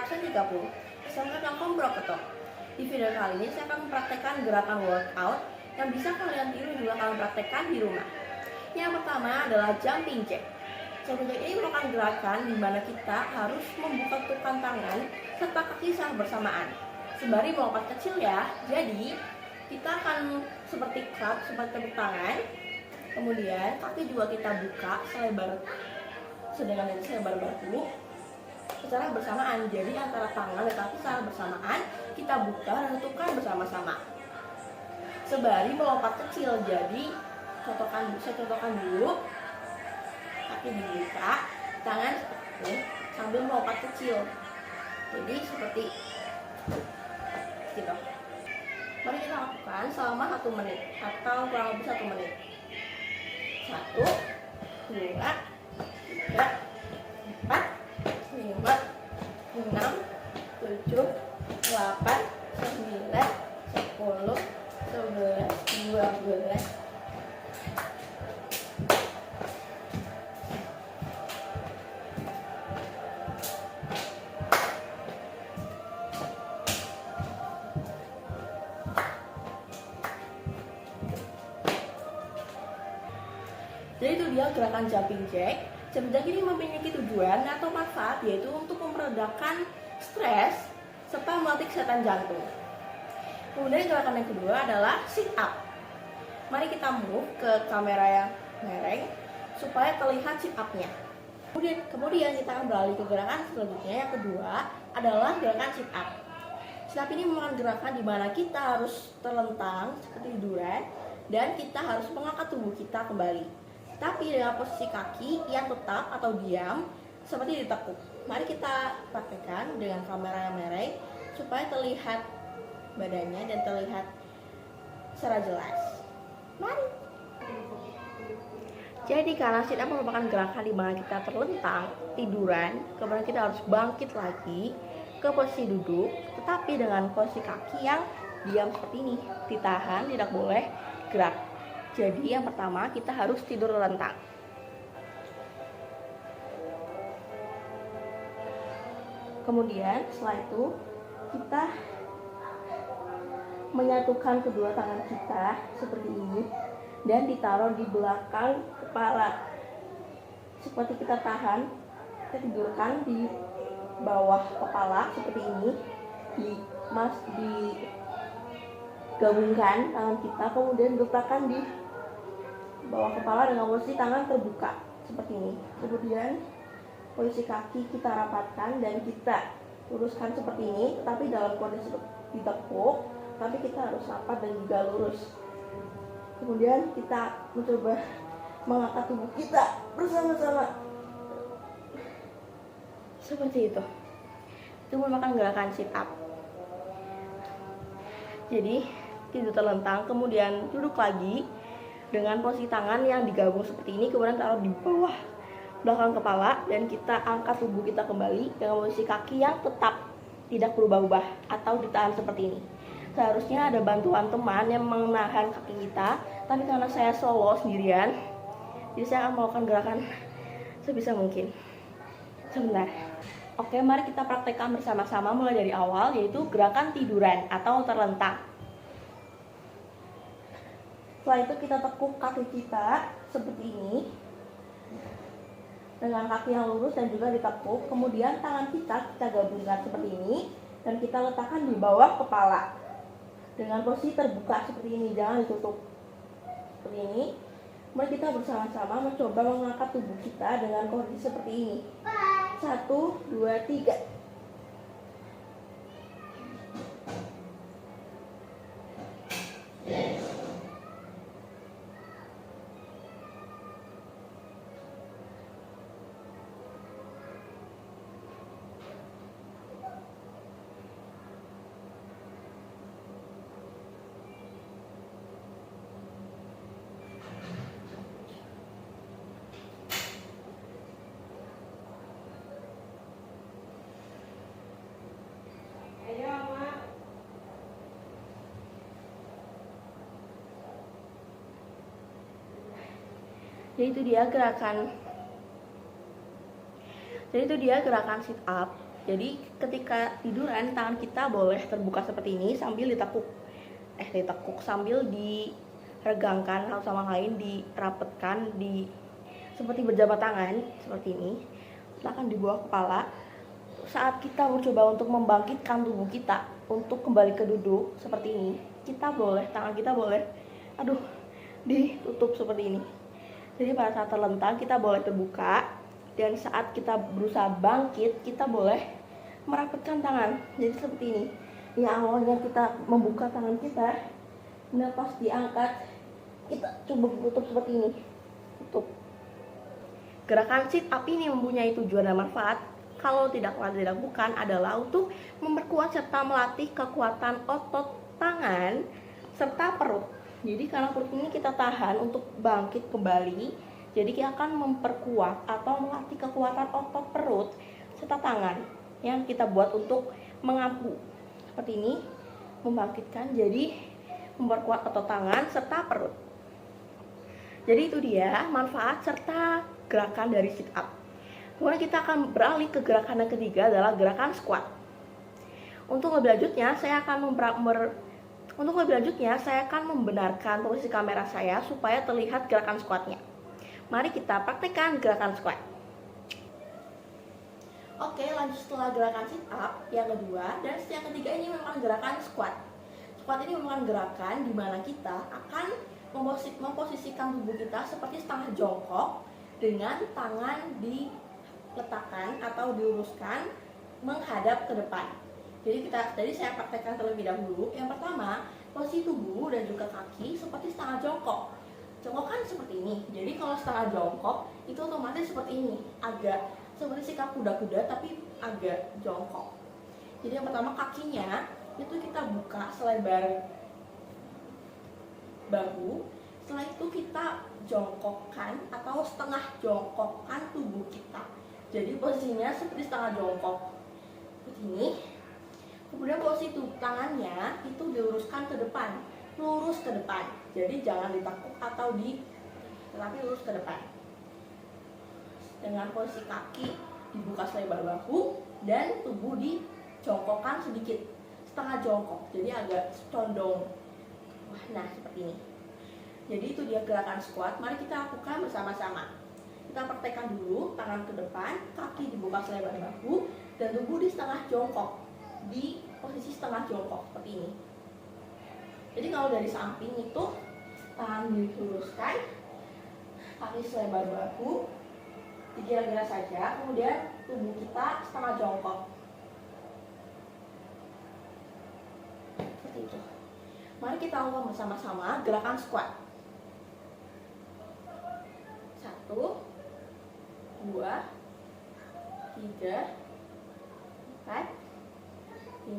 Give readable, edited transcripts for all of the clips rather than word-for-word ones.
absen 30. Assalamualaikum warahmatullahi. Di video kali ini saya akan mempraktekkan gerakan workout yang bisa kalian tiru juga kalian praktekkan di rumah. Yang pertama adalah jumping jack. Jumping jack ini merupakan gerakan di mana kita harus membuka tukan tangan serta kaki secara bersamaan. Sembari melompat kecil ya. Jadi kita akan seperti clap, seperti tepuk tangan. Kemudian kaki juga kita buka selebar batu secara bersamaan. Jadi antara tangan dan kaki secara bersamaan kita buka dan tukan bersama-sama. Sembari melompat kecil. Jadi saya contohkan dulu. Kaki dibuka, tangan seperti ini sambil melompat kecil. Jadi seperti gitu. Mari kita lakukan selama 1 menit atau kurang lebih 1 menit. 1, 2, 3, 4, 5, 6, 7, 8, 9, 10, 11, 12. Jadi itu dia gerakan jumping jack. Jumping jack ini memiliki tujuan atau manfaat yaitu untuk meredakan stres serta melatih kesehatan jantung. Kemudian gerakan yang kedua adalah sit up. Mari kita move ke kamera yang mereng supaya terlihat sit up-nya. Kemudian kita akan beralih ke gerakan selanjutnya. Yang kedua adalah gerakan sit up. Sit up ini merupakan gerakan di mana kita harus terlentang seperti tiduran dan kita harus mengangkat tubuh kita kembali. Tapi dengan posisi kaki yang tetap atau diam seperti ditekuk. Mari kita praktekkan dengan kamera yang mereng supaya terlihat badannya dan terlihat secara jelas. Mari. Jadi karena sit up merupakan gerakan di mana kita terlentang, tiduran, kemudian kita harus bangkit lagi ke posisi duduk, tetapi dengan posisi kaki yang diam seperti ini, ditahan, tidak boleh gerak. Jadi yang pertama kita harus tidur lentang. Kemudian setelah itu kita menyatukan kedua tangan kita seperti ini dan ditaruh di belakang kepala. Seperti kita tahan, kita tidurkan di bawah kepala seperti ini. Digabungkan tangan kita, kemudian diletakkan di bawah kepala dengan posisi tangan terbuka seperti ini. Kemudian posisi kaki kita rapatkan dan kita luruskan seperti ini, tapi dalam kondisi ditekuk, tapi kita harus rapat dan juga lurus. Kemudian kita mencoba mengangkat tubuh kita bersama-sama seperti itu. Itu merupakan gerakan sit up. Jadi tidur terlentang, kemudian duduk lagi dengan posisi tangan yang digabung seperti ini, kemudian taruh di bawah belakang kepala dan kita angkat tubuh kita kembali dengan posisi kaki yang tetap tidak berubah-ubah atau ditahan seperti ini. Seharusnya ada bantuan teman yang menahan kaki kita, tapi karena saya solo sendirian, jadi saya akan melakukan gerakan sebisa mungkin. Sebentar. Oke, mari kita praktekkan bersama-sama mulai dari awal, yaitu gerakan tiduran atau terlentang. Setelah itu kita tekuk kaki kita seperti ini dengan kaki yang lurus dan juga ditekuk. Kemudian tangan kita gabungkan seperti ini dan kita letakkan di bawah kepala dengan posisi terbuka seperti ini, jangan ditutup seperti ini. Mari kita bersama-sama mencoba mengangkat tubuh kita dengan kondisi seperti ini. 1, 2, 3. Jadi itu dia gerakan sit up. Jadi ketika tiduran, tangan kita boleh terbuka seperti ini sambil ditekuk sambil diregangkan satu sama lain, dirapetkan, seperti berjabat tangan seperti ini. Letakkan di bawah kepala. Saat kita mencoba untuk membangkitkan tubuh kita untuk kembali ke duduk seperti ini, tangan kita boleh ditutup seperti ini. Jadi pada saat terlentang kita boleh terbuka, dan saat kita berusaha bangkit kita boleh merapatkan tangan. Jadi seperti ini. Ini awalnya kita membuka tangan kita, nah pas diangkat kita coba tutup seperti ini. Tutup. Gerakan sit up ini mempunyai tujuan dan manfaat kalau tidak dilakukan adalah untuk memperkuat serta melatih kekuatan otot tangan serta perut. Jadi karena perut ini kita tahan untuk bangkit kembali, jadi kita akan memperkuat atau melatih kekuatan otot perut serta tangan yang kita buat untuk mengampu. Seperti ini, membangkitkan, jadi memperkuat otot tangan serta perut. Jadi itu dia manfaat serta gerakan dari sit up. Kemudian kita akan beralih ke gerakan yang ketiga adalah gerakan squat. Untuk lebih lanjutnya saya akan membenarkan posisi kamera saya supaya terlihat gerakan squatnya. Mari kita praktekkan gerakan squat. Oke, lanjut setelah gerakan sit up yang kedua dan yang ketiga ini merupakan gerakan squat. Squat ini merupakan gerakan di mana kita akan memposisikan tubuh kita seperti setengah jongkok dengan tangan diletakkan atau diluruskan menghadap ke depan. Jadi saya praktekkan terlebih dahulu. Yang pertama, posisi tubuh dan juga kaki seperti setengah jongkok. Jongkok kan seperti ini. Jadi kalau setengah jongkok itu otomatis seperti ini, agak seperti sikap kuda-kuda tapi agak jongkok. Jadi yang pertama kakinya itu kita buka selebar bahu. Setelah itu kita jongkokkan atau setengah jongkokkan tubuh kita. Jadi posisinya seperti setengah jongkok seperti ini. Kemudian posisi tangannya itu diluruskan ke depan, lurus ke depan. Jadi jangan ditekuk atau tetapi lurus ke depan. Dengan posisi kaki dibuka selebar bahu dan tubuh dijongkokkan sedikit, setengah jongkok. Jadi agak condong. Nah, seperti ini. Jadi itu dia gerakan squat. Mari kita lakukan bersama-sama. Kita praktekkan dulu, tangan ke depan, kaki dibuka selebar bahu, dan tubuh di setengah jongkok, di posisi setengah jongkok seperti ini. Jadi kalau dari samping itu tangan diluruskan, kaki selebar bahu, dikira-kira saja, kemudian tubuh kita setengah jongkok. Seperti itu. Mari kita lakukan bersama-sama gerakan squat. 1, 2, 3, 4, 5,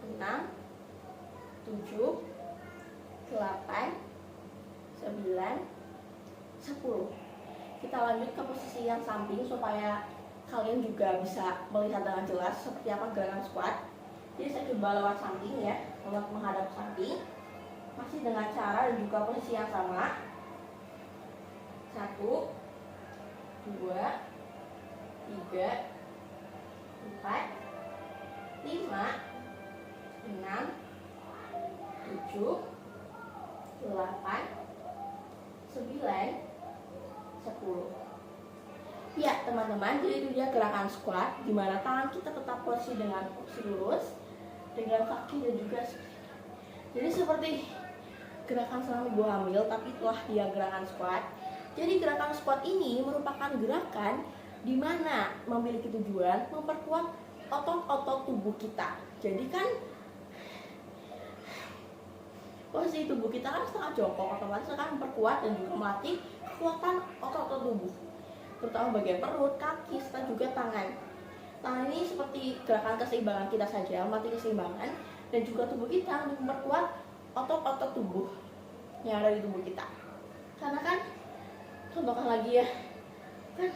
6, 7, 8, 9, 10. Kita lanjut ke posisi yang samping supaya kalian juga bisa melihat dengan jelas seperti apa gerakan squat. Jadi saya coba lewat samping ya, lewat menghadap samping, masih dengan cara dan juga posisi yang sama. 1, 2, 3, 4, 5, 6, 7, 8, 9, 10. Ya teman-teman, jadi itu dia gerakan squat, di mana tangan kita tetap posisi dengan lurus, dengan kaki dan juga jadi seperti gerakan selama ibu hamil, tapi itulah dia gerakan squat. Jadi gerakan squat ini merupakan gerakan di mana memiliki tujuan memperkuat otot-otot tubuh kita. Jadi kan posisi tubuh kita kan setengah jongkok, otomatis akan memperkuat dan juga melatih kekuatan otot-otot tubuh, terutama bagian perut, kaki, serta juga tangan. Tangan ini seperti gerakan keseimbangan kita saja, melatih keseimbangan dan juga tubuh kita untuk memperkuat otot-otot tubuh yang ada di tubuh kita. Karena kan, contohkan lagi ya, kan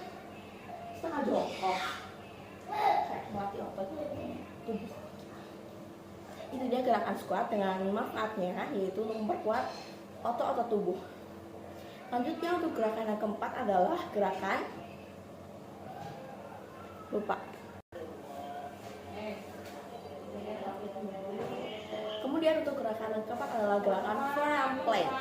setengah jongkok, kayak melatih otot tubuh. Itu dia gerakan squat dengan manfaatnya, yaitu memperkuat otot-otot tubuh. Lanjutnya untuk gerakan yang keempat adalah gerakan lupa. Kemudian untuk gerakan yang keempat adalah gerakan forearm plank.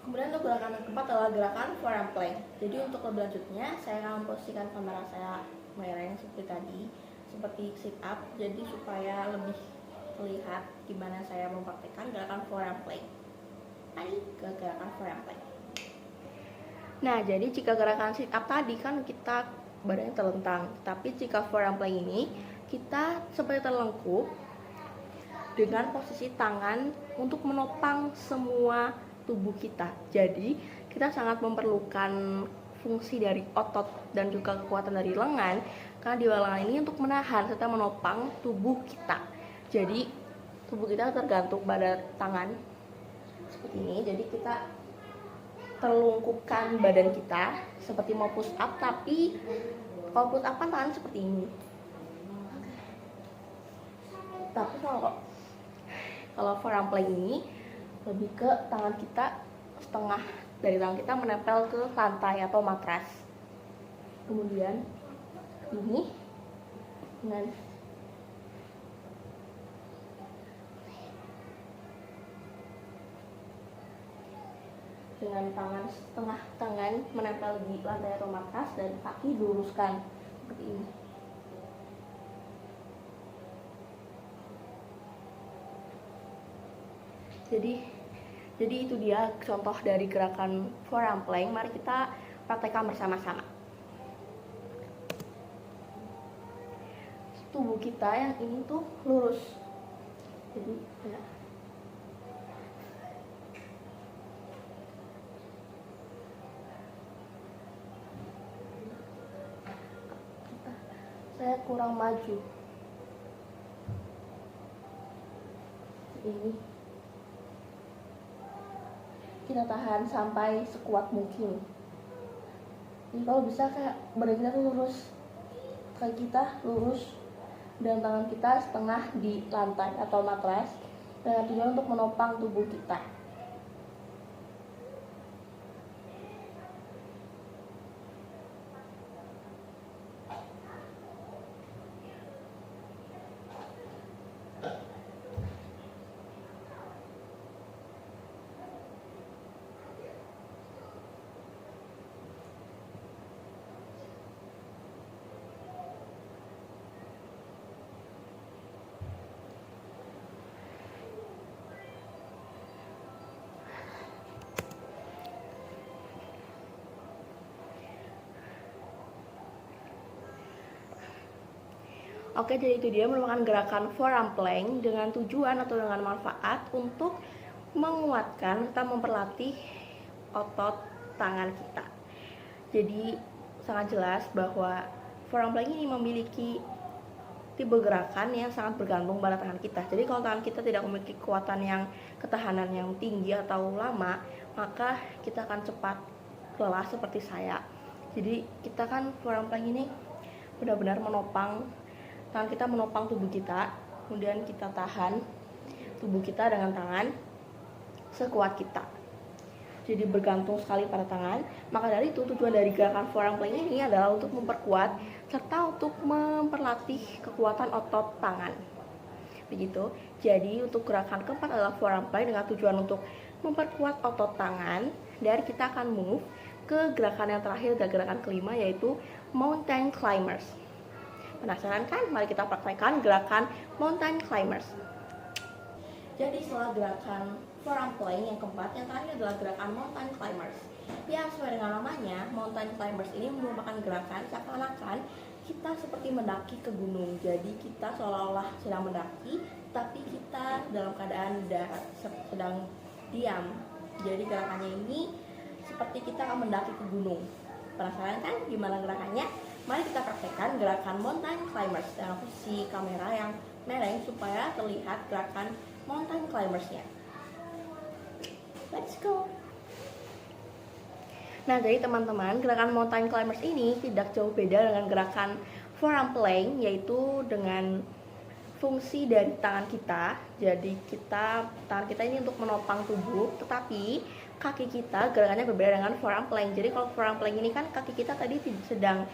Kemudian untuk gerakan yang keempat adalah gerakan forearm plank. Jadi untuk lebih lanjutnya, saya akan memposisikan kamera saya mereng seperti tadi, seperti sit up. Jadi supaya lebih terlihat gimana saya mempraktikkan gerakan forearm plank. Tadi gerakan forearm plank. Nah, jadi jika gerakan sit up tadi kan kita badannya terlentang, tapi jika forearm plank ini kita seperti terlengkup dengan posisi tangan untuk menopang semua tubuh kita. Jadi kita sangat memerlukan fungsi dari otot dan juga kekuatan dari lengan, karena di lengan ini untuk menahan serta menopang tubuh kita. Jadi tubuh kita tergantung pada tangan seperti ini. Jadi kita terlungkupkan badan kita seperti mau push up, tapi kalau push up kan tangan seperti ini. Tapi kalau forearm plank ini lebih ke tangan kita, setengah dari tangan kita menempel ke lantai atau matras. Kemudian ini dengan tangan setengah tangan menempel di lantai atau matras dan kaki diluruskan seperti ini. Jadi itu dia contoh dari gerakan forearm plank. Mari kita praktekkan bersama-sama. Tubuh kita yang ini tuh lurus. Jadi ya. Saya kurang maju. Ini kita tahan sampai sekuat mungkin. Jadi kalau bisa kayak badan kita tuh lurus, kaki kita lurus, dan tangan kita setengah di lantai atau matras, dengan tujuan untuk menopang tubuh kita. Oke, jadi itu dia merupakan gerakan forearm plank dengan tujuan atau dengan manfaat untuk menguatkan atau memperlatih otot tangan kita. Jadi sangat jelas bahwa forearm plank ini memiliki tipe gerakan yang sangat bergantung pada tangan kita. Jadi kalau tangan kita tidak memiliki kekuatan yang ketahanan yang tinggi atau lama, maka kita akan cepat lelah seperti saya. Jadi kita kan forearm plank ini benar-benar menopang tangan kita, menopang tubuh kita, kemudian kita tahan tubuh kita dengan tangan sekuat kita. Jadi bergantung sekali pada tangan. Maka dari itu tujuan dari gerakan forearm plank ini adalah untuk memperkuat serta untuk memperlatih kekuatan otot tangan. Begitu. Jadi untuk gerakan keempat adalah forearm plank dengan tujuan untuk memperkuat otot tangan. Dan kita akan move ke gerakan yang terakhir dan gerakan kelima, yaitu mountain climbers. Penasaran kan? Mari kita praktekkan gerakan mountain climbers. Jadi setelah gerakan forearm plank yang keempat, yang terakhir adalah gerakan mountain climbers. Ya, sesuai dengan namanya, mountain climbers ini merupakan gerakan seakan-akan kita seperti mendaki ke gunung. Jadi kita seolah-olah sedang mendaki, tapi kita dalam keadaan sedang diam. Jadi gerakannya ini seperti kita akan mendaki ke gunung. Penasaran kan gimana gerakannya? Mari kita praktekkan gerakan mountain climbers dengan posisi kamera yang mereng supaya terlihat gerakan mountain climbers-nya. Let's go. Nah, jadi teman-teman, gerakan mountain climbers ini tidak jauh beda dengan gerakan forearm plank, yaitu dengan fungsi dari tangan kita. Jadi tangan kita ini untuk menopang tubuh, tetapi kaki kita gerakannya berbeda dengan forearm plank. Jadi kalau forearm plank ini kan kaki kita tadi sedang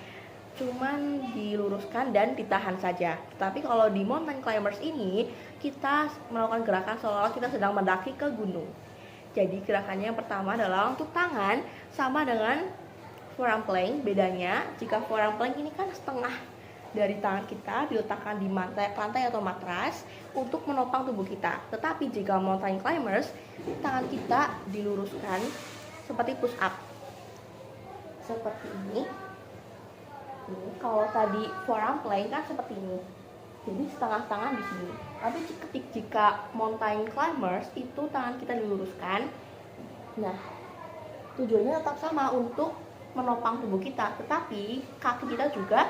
cuman diluruskan dan ditahan saja. Tapi kalau di mountain climbers ini kita melakukan gerakan seolah-olah kita sedang mendaki ke gunung. Jadi gerakannya yang pertama adalah untuk tangan sama dengan forearm plank. Bedanya jika forearm plank ini kan setengah dari tangan kita diletakkan di lantai atau matras untuk menopang tubuh kita. Tetapi jika mountain climbers, tangan kita diluruskan seperti push up. Seperti ini. Kalau tadi forearm plank kan seperti ini, jadi setengah tangan di sini. Tapi jika mountain climbers itu tangan kita diluruskan. Nah, tujuannya tetap sama untuk menopang tubuh kita, tetapi kaki kita juga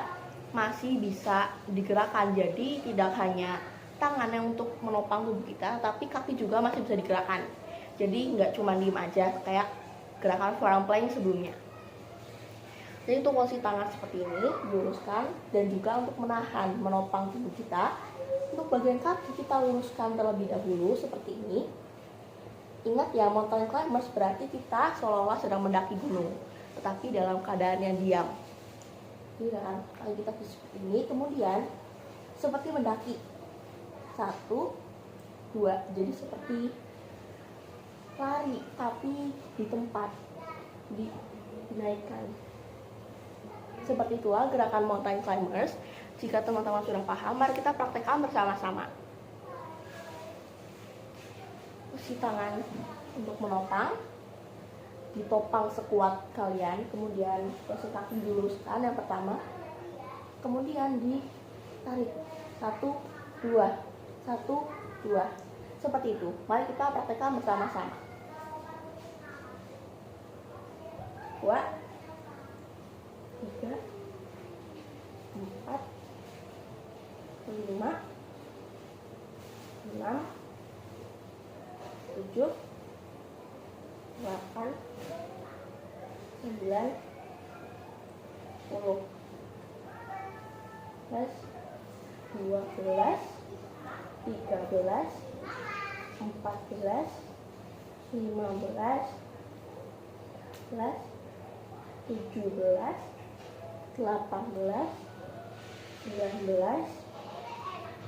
masih bisa digerakkan. Jadi tidak hanya tangan yang untuk menopang tubuh kita, tapi kaki juga masih bisa digerakkan. Jadi nggak cuma diem aja kayak gerakan forearm plank sebelumnya. Jadi untuk posisi tangan seperti ini diluruskan, dan juga untuk menahan, menopang tubuh kita. Untuk bagian kaki kita luruskan terlebih dahulu seperti ini. Ingat ya, mountain climbers berarti kita seolah-olah sedang mendaki gunung, tetapi dalam keadaan yang diam. Jadi dalam kaki kita seperti ini, kemudian seperti mendaki. 1, 2, jadi seperti lari tapi di tempat, dinaikkan. Seperti itulah gerakan mountain climbers. Jika teman-teman sudah paham, mari kita praktekkan bersama-sama. Posisi tangan untuk menopang, ditopang sekuat kalian, kemudian posisi kaki diluruskan yang pertama, kemudian ditarik 1, 2, 1, 2, seperti itu. Mari kita praktekkan bersama-sama. 2, 3, 4, 5, 6, 7, 8, 9, 10, 11, 12, 13, 14, 15, 17, 18, 19,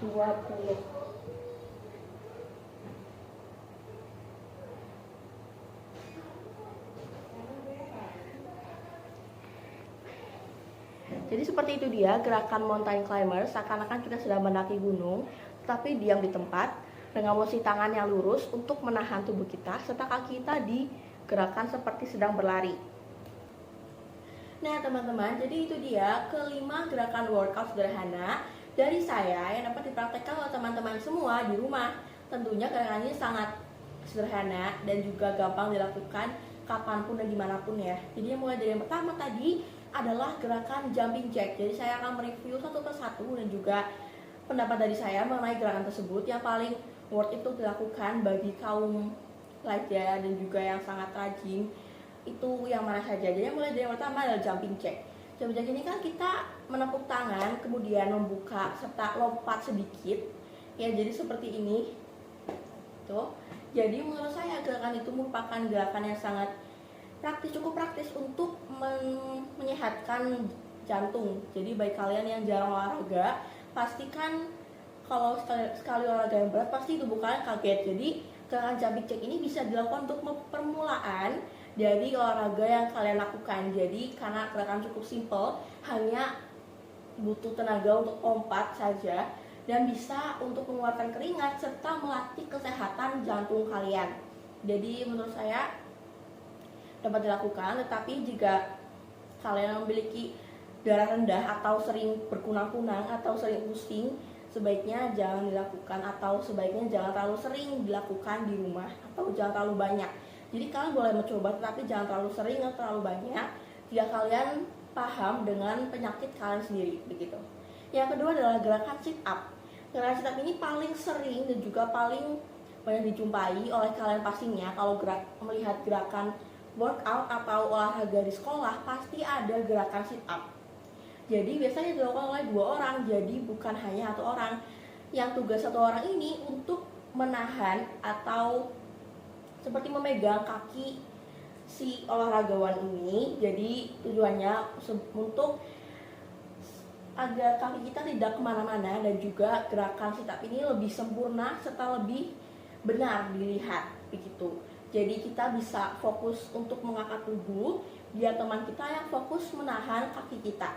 20. Jadi seperti itu dia gerakan mountain climber, seakan-akan kita sedang mendaki gunung, tapi diam di tempat dengan posisi tangan yang lurus untuk menahan tubuh kita, serta kaki kita digerakkan seperti sedang berlari. Nah teman-teman, jadi itu dia kelima gerakan workout sederhana dari saya yang dapat dipraktekkan oleh teman-teman semua di rumah. Tentunya gerakan ini sangat sederhana dan juga gampang dilakukan kapanpun dan dimanapun ya. Jadi mulai dari yang pertama tadi adalah gerakan jumping jack. Jadi saya akan mereview satu persatu dan juga pendapat dari saya mengenai gerakan tersebut yang paling worth itu dilakukan bagi kaum pelajar dan juga yang sangat rajin. Itu yang mana saja. Jadi mulai dari yang pertama adalah jumping jack. Jumping jack ini kan kita menepuk tangan, kemudian membuka serta lompat sedikit. Ya, jadi seperti ini. Tuh. Jadi menurut saya gerakan itu merupakan gerakan yang sangat praktis, cukup praktis untuk menyehatkan jantung. Jadi bagi kalian yang jarang olahraga, pastikan kalau sekali olahraga yang berat pasti tubuh kalian kaget. Jadi gerakan jumping jack ini bisa dilakukan untuk permulaan dari olahraga yang kalian lakukan. Jadi karena gerakan cukup simple, hanya butuh tenaga untuk lompat saja dan bisa untuk mengeluarkan keringat serta melatih kesehatan jantung kalian. Jadi menurut saya dapat dilakukan, tetapi jika kalian memiliki darah rendah atau sering berkunang-kunang atau sering pusing, sebaiknya jangan dilakukan, atau sebaiknya jangan terlalu sering dilakukan di rumah atau jangan terlalu banyak. Jadi kalian boleh mencoba, tetapi jangan terlalu sering atau terlalu banyak jika kalian paham dengan penyakit kalian sendiri, begitu. Yang kedua adalah gerakan sit up. Gerakan sit up ini paling sering dan juga paling banyak dijumpai oleh kalian pastinya. Kalau melihat gerakan workout atau olahraga di sekolah, pasti ada gerakan sit up. Jadi biasanya dilakukan oleh 2 orang, jadi bukan hanya 1 orang. Yang tugas 1 orang ini untuk menahan atau seperti memegang kaki si olahragawan ini. Jadi tujuannya untuk agar kaki kita tidak kemana-mana, dan juga gerakan sit up ini lebih sempurna serta lebih benar dilihat begitu. Jadi kita bisa fokus untuk mengangkat tubuh, biar teman kita yang fokus menahan kaki kita.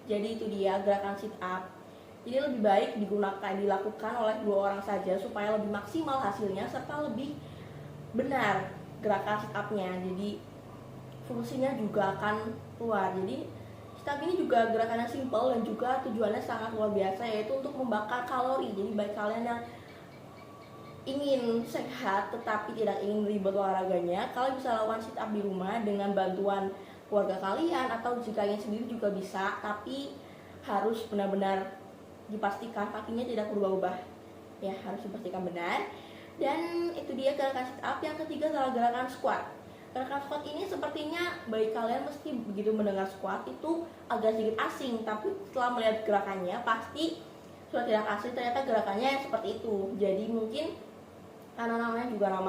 Jadi itu dia gerakan sit up. Jadi lebih baik dilakukan oleh 2 orang saja supaya lebih maksimal hasilnya serta lebih benar gerakan sit up-nya. Jadi fungsinya juga akan keluar. Jadi sit up ini juga gerakannya simple dan juga tujuannya sangat luar biasa, yaitu untuk membakar kalori. Jadi bagi kalian yang ingin sehat tetapi tidak ingin ribet olahraganya, kalian bisa lakukan sit up di rumah dengan bantuan keluarga kalian, atau jika ingin sendiri juga bisa, tapi harus benar-benar dipastikan kakinya tidak berubah-ubah ya, harus dipastikan benar. Dan itu dia gerakan sit up. Yang ketiga adalah gerakan squat. Gerakan squat ini sepertinya bagi kalian meski begitu mendengar squat itu agak sedikit asing, tapi setelah melihat gerakannya pasti sudah tidak asing, ternyata gerakannya seperti itu. Jadi mungkin karena namanya juga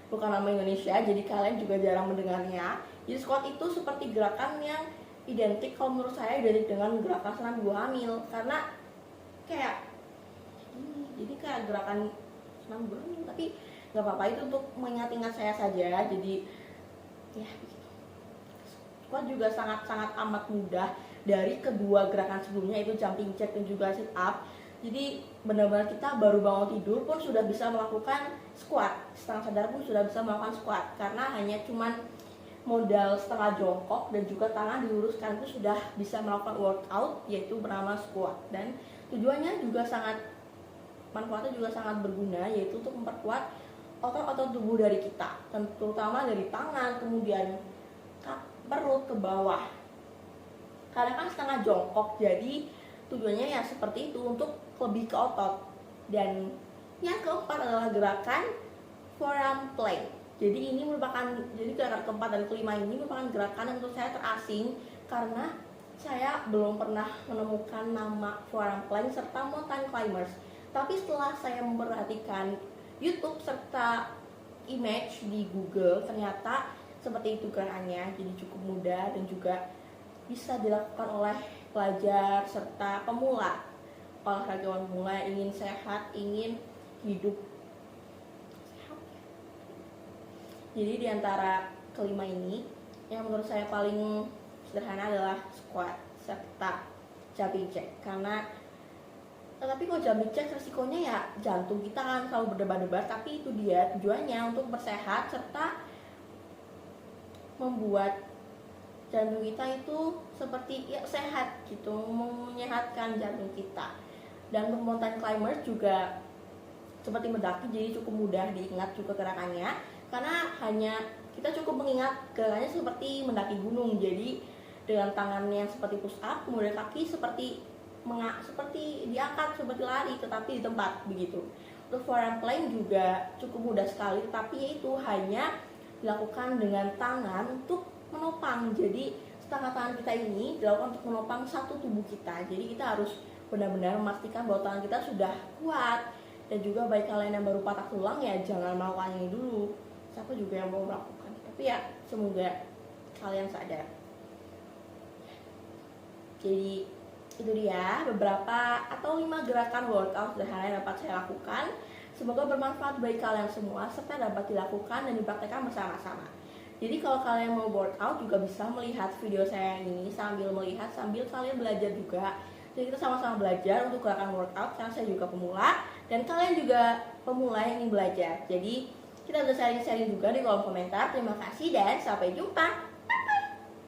bukan nama Indonesia, jadi kalian juga jarang mendengarnya. Jadi squat itu seperti gerakan yang identik, kalau menurut saya identik dengan gerakan senam ibu hamil, karena kayak ini, jadi kayak gerakan senam ibu hamil, tapi nggak apa-apa, itu untuk mengingat-ingat saya saja. Jadi ya begitu. Squat juga sangat-sangat amat mudah dari kedua gerakan sebelumnya, itu jumping jack dan juga sit up. Jadi benar-benar kita baru bangun tidur pun sudah bisa melakukan squat, setengah sadar pun sudah bisa melakukan squat, karena hanya cuman modal setengah jongkok dan juga tangan diluruskan itu sudah bisa melakukan workout, yaitu bernama squat. Dan tujuannya juga manfaatnya juga sangat berguna, yaitu untuk memperkuat otot-otot tubuh dari kita, terutama dari tangan, kemudian perut ke bawah. Karena kan setengah jongkok, jadi tujuannya ya seperti itu, untuk lebih ke otot. Dan yang keempat adalah gerakan forearm plank. Jadi ini merupakan, jadi gerakan keempat dan kelima ini merupakan gerakan yang menurut saya terasing, karena saya belum pernah menemukan nama forearm plank serta mountain climbers. Tapi setelah saya memperhatikan YouTube serta image di Google, ternyata seperti itu gerakannya. Jadi cukup mudah dan juga bisa dilakukan oleh pelajar serta pemula, olahragawan pemula yang ingin sehat, ingin hidup sehat. Jadi di antara kelima ini, yang menurut saya paling sederhana adalah squat serta jumping jack. Tapi kalau jumping jack resikonya ya jantung kita kan selalu berdebar-debar, tapi itu dia tujuannya untuk bersehat serta membuat jantung kita itu seperti ya sehat gitu, menyehatkan jantung kita. Dan untuk mountain climber juga seperti mendaki, jadi cukup mudah diingat juga gerakannya, karena hanya kita cukup mengingat gerakannya seperti mendaki gunung. Jadi dengan tangannya seperti push up, kemudian kaki seperti diangkat seperti lari tetapi di tempat begitu. Untuk forearm plank juga cukup mudah sekali, tetapi yaitu hanya dilakukan dengan tangan untuk menopang. Jadi setengah tangan kita ini dilakukan untuk menopang satu tubuh kita. Jadi kita harus benar-benar memastikan bahwa tangan kita sudah kuat. Dan juga bagi kalian yang baru patah tulang ya jangan melakukan ini dulu. Siapa juga yang mau melakukan, tapi ya semoga kalian sadar. Jadi itu dia beberapa atau 5 gerakan workout sederhana yang dapat saya lakukan. Semoga bermanfaat bagi kalian semua serta dapat dilakukan dan dipraktekkan bersama-sama. Jadi kalau kalian mau workout juga bisa melihat video saya ini sambil kalian belajar juga. Jadi kita sama-sama belajar untuk gerakan workout, karena saya juga pemula dan kalian juga pemula yang ingin belajar. Jadi kita bisa sharing-sharing juga di kolom komentar. Terima kasih dan sampai jumpa.